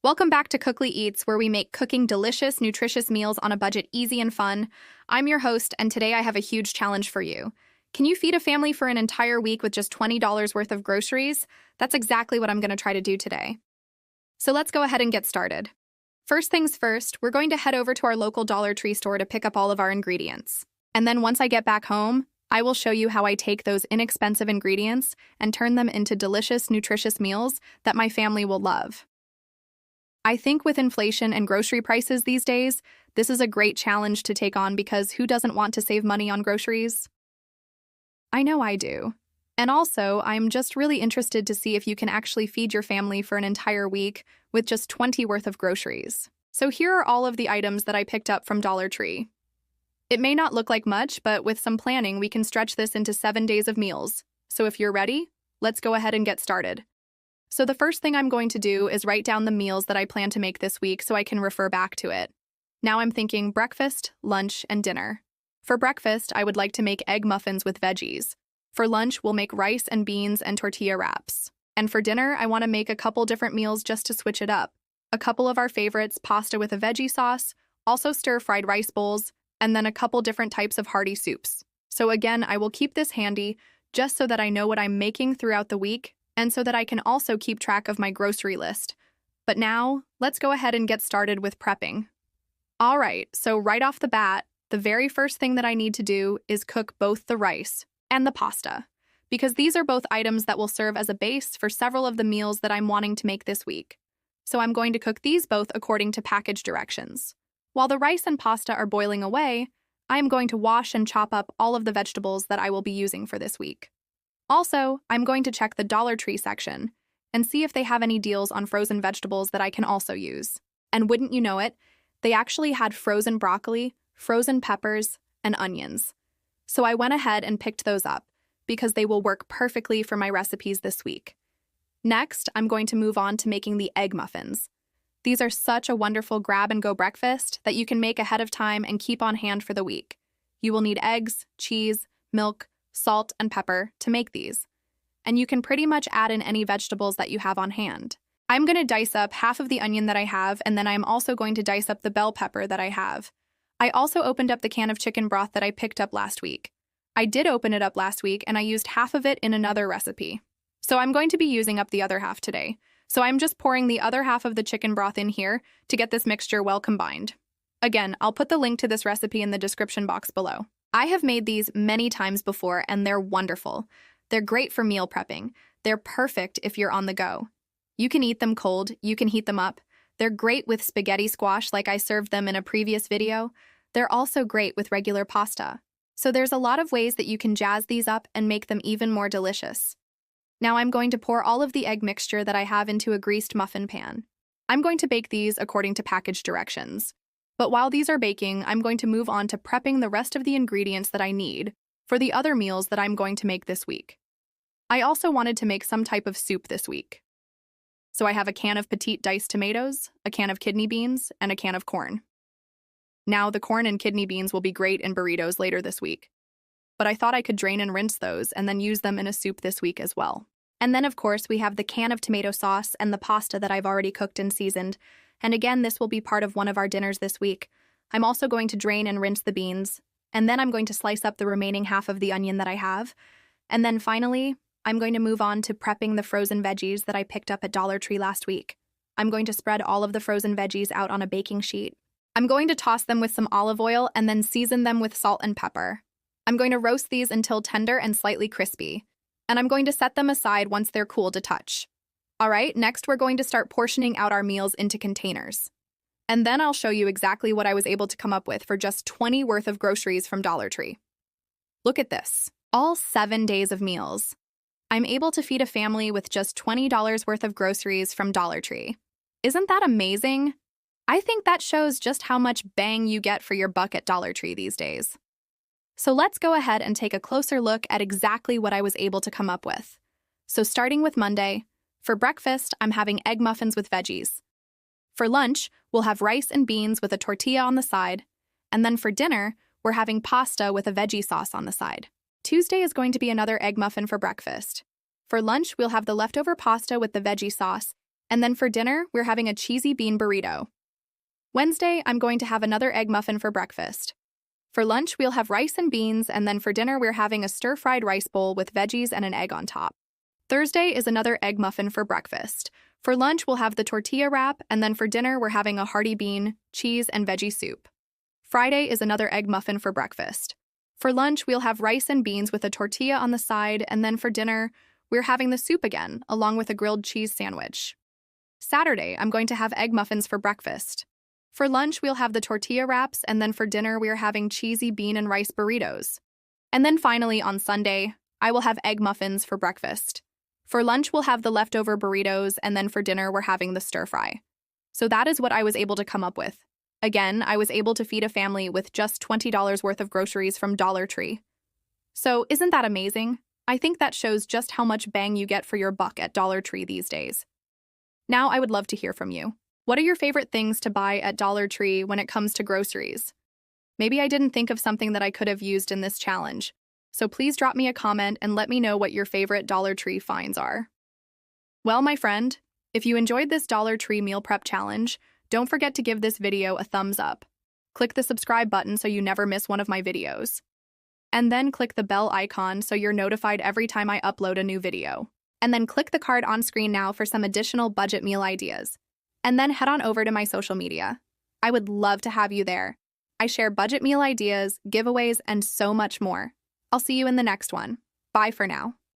Welcome back to CooklyEats, where we make cooking delicious, nutritious meals on a budget easy and fun. I'm your host, and today I have a huge challenge for you. Can you feed a family for an entire week with just $20 worth of groceries? That's exactly what I'm going to try to do today. So let's go ahead and get started. First things first, we're going to head over to our local Dollar Tree store to pick up all of our ingredients. And then once I get back home, I will show you how I take those inexpensive ingredients and turn them into delicious, nutritious meals that my family will love. I think with inflation and grocery prices these days, this is a great challenge to take on because who doesn't want to save money on groceries? I know I do. And also, I'm just really interested to see if you can actually feed your family for an entire week with just $20 worth of groceries. So here are all of the items that I picked up from Dollar Tree. It may not look like much, but with some planning, we can stretch this into 7 days of meals. So if you're ready, let's go ahead and get started. So the first thing I'm going to do is write down the meals that I plan to make this week so I can refer back to it. Now I'm thinking breakfast, lunch, and dinner. For breakfast, I would like to make egg muffins with veggies. For lunch, we'll make rice and beans and tortilla wraps. And for dinner, I want to make a couple different meals just to switch it up. A couple of our favorites, pasta with a veggie sauce, also stir-fried rice bowls, and then a couple different types of hearty soups. So again, I will keep this handy just so that I know what I'm making throughout the week, and so that I can also keep track of my grocery list. But now, let's go ahead and get started with prepping. All right, so right off the bat, the very first thing that I need to do is cook both the rice and the pasta, because these are both items that will serve as a base for several of the meals that I'm wanting to make this week. So I'm going to cook these both according to package directions. While the rice and pasta are boiling away, I am going to wash and chop up all of the vegetables that I will be using for this week. Also, I'm going to check the Dollar Tree section and see if they have any deals on frozen vegetables that I can also use. And wouldn't you know it, they actually had frozen broccoli, frozen peppers, and onions. So I went ahead and picked those up because they will work perfectly for my recipes this week. Next, I'm going to move on to making the egg muffins. These are such a wonderful grab-and-go breakfast that you can make ahead of time and keep on hand for the week. You will need eggs, cheese, milk, salt, and pepper to make these. And you can pretty much add in any vegetables that you have on hand. I'm going to dice up half of the onion that I have, and then I'm also going to dice up the bell pepper that I have. I also opened up the can of chicken broth that I picked up last week. I did open it up last week, and I used half of it in another recipe. So I'm going to be using up the other half today. So I'm just pouring the other half of the chicken broth in here to get this mixture well combined. Again, I'll put the link to this recipe in the description box below. I have made these many times before, and they're wonderful. They're great for meal prepping. They're perfect if you're on the go. You can eat them cold, you can heat them up. They're great with spaghetti squash like I served them in a previous video. They're also great with regular pasta. So there's a lot of ways that you can jazz these up and make them even more delicious. Now I'm going to pour all of the egg mixture that I have into a greased muffin pan. I'm going to bake these according to package directions. But while these are baking, I'm going to move on to prepping the rest of the ingredients that I need for the other meals that I'm going to make this week. I also wanted to make some type of soup this week. So I have a can of petite diced tomatoes, a can of kidney beans, and a can of corn. Now, the corn and kidney beans will be great in burritos later this week. But I thought I could drain and rinse those and then use them in a soup this week as well. And then, of course, we have the can of tomato sauce and the pasta that I've already cooked and seasoned. And again, this will be part of one of our dinners this week. I'm also going to drain and rinse the beans, and then I'm going to slice up the remaining half of the onion that I have. And then finally, I'm going to move on to prepping the frozen veggies that I picked up at Dollar Tree last week. I'm going to spread all of the frozen veggies out on a baking sheet. I'm going to toss them with some olive oil and then season them with salt and pepper. I'm going to roast these until tender and slightly crispy, and I'm going to set them aside once they're cool to touch. All right, next we're going to start portioning out our meals into containers. And then I'll show you exactly what I was able to come up with for just $20 worth of groceries from Dollar Tree. Look at this, all 7 days of meals. I'm able to feed a family with just $20 worth of groceries from Dollar Tree. Isn't that amazing? I think that shows just how much bang you get for your buck at Dollar Tree these days. So let's go ahead and take a closer look at exactly what I was able to come up with. So starting with Monday, for breakfast, I'm having egg muffins with veggies. For lunch, we'll have rice and beans with a tortilla on the side. And then for dinner, we're having pasta with a veggie sauce on the side. Tuesday is going to be another egg muffin for breakfast. For lunch, we'll have the leftover pasta with the veggie sauce. And then for dinner, we're having a cheesy bean burrito. Wednesday, I'm going to have another egg muffin for breakfast. For lunch, we'll have rice and beans, and then for dinner, we're having a stir-fried rice bowl with veggies and an egg on top. Thursday is another egg muffin for breakfast. For lunch, we'll have the tortilla wrap, and then for dinner, we're having a hearty bean, cheese, and veggie soup. Friday is another egg muffin for breakfast. For lunch, we'll have rice and beans with a tortilla on the side, and then for dinner, we're having the soup again, along with a grilled cheese sandwich. Saturday, I'm going to have egg muffins for breakfast. For lunch, we'll have the tortilla wraps, and then for dinner, we're having cheesy bean and rice burritos. And then finally, on Sunday, I will have egg muffins for breakfast. For lunch, we'll have the leftover burritos, and then for dinner, we're having the stir-fry. So that is what I was able to come up with. Again, I was able to feed a family with just $20 worth of groceries from Dollar Tree. So isn't that amazing? I think that shows just how much bang you get for your buck at Dollar Tree these days. Now I would love to hear from you. What are your favorite things to buy at Dollar Tree when it comes to groceries? Maybe I didn't think of something that I could have used in this challenge. So please drop me a comment and let me know what your favorite Dollar Tree finds are. Well, my friend, if you enjoyed this Dollar Tree meal prep challenge, don't forget to give this video a thumbs up. Click the subscribe button so you never miss one of my videos. And then click the bell icon so you're notified every time I upload a new video. And then click the card on screen now for some additional budget meal ideas. And then head on over to my social media. I would love to have you there. I share budget meal ideas, giveaways, and so much more. I'll see you in the next one. Bye for now.